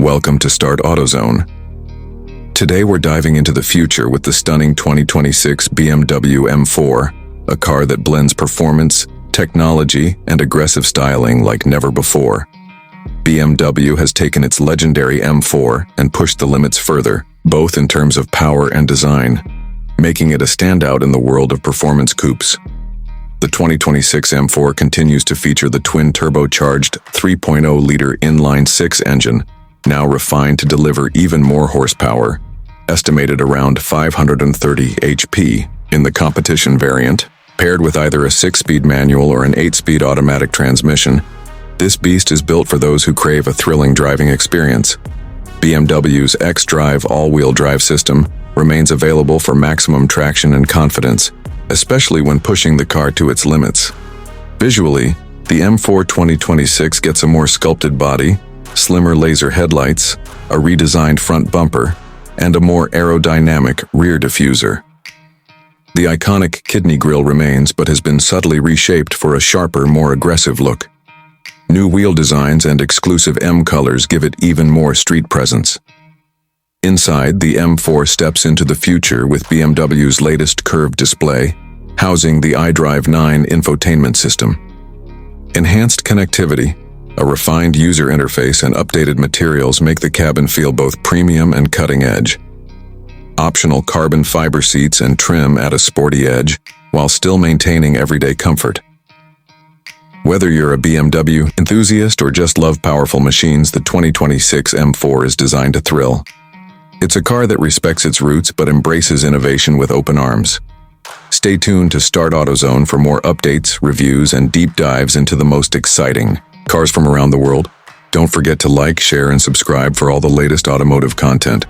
Welcome to Start Autozone. Today we're diving into the future with the stunning 2026 BMW M4, a car that blends performance, technology, and aggressive styling like never before. BMW has taken its legendary M4 and pushed the limits further, both in terms of power and design, making it a standout in the world of performance coupes. The 2026 M4 continues to feature the twin-turbocharged 3.0-liter inline-six engine, now refined to deliver even more horsepower, estimated around 530 HP in the competition variant. Paired with either a 6-speed manual or an 8-speed automatic transmission, this beast is built for those who crave a thrilling driving experience. BMW's xDrive all-wheel drive system remains available for maximum traction and confidence, especially when pushing the car to its limits. Visually, the M4 2026 gets a more sculpted body, slimmer laser headlights, a redesigned front bumper, and a more aerodynamic rear diffuser. The iconic kidney grille remains but has been subtly reshaped for a sharper, more aggressive look. New wheel designs and exclusive M colors give it even more street presence. Inside, the M4 steps into the future with BMW's latest curved display, housing the iDrive 9 infotainment system. Enhanced connectivity, a refined user interface, and updated materials make the cabin feel both premium and cutting-edge. Optional carbon fiber seats and trim add a sporty edge, while still maintaining everyday comfort. Whether you're a BMW enthusiast or just love powerful machines, the 2026 M4 is designed to thrill. It's a car that respects its roots but embraces innovation with open arms. Stay tuned to Start AutoZone for more updates, reviews, and deep dives into the most exciting cars from around the world. Don't forget to like, share, and subscribe for all the latest automotive content.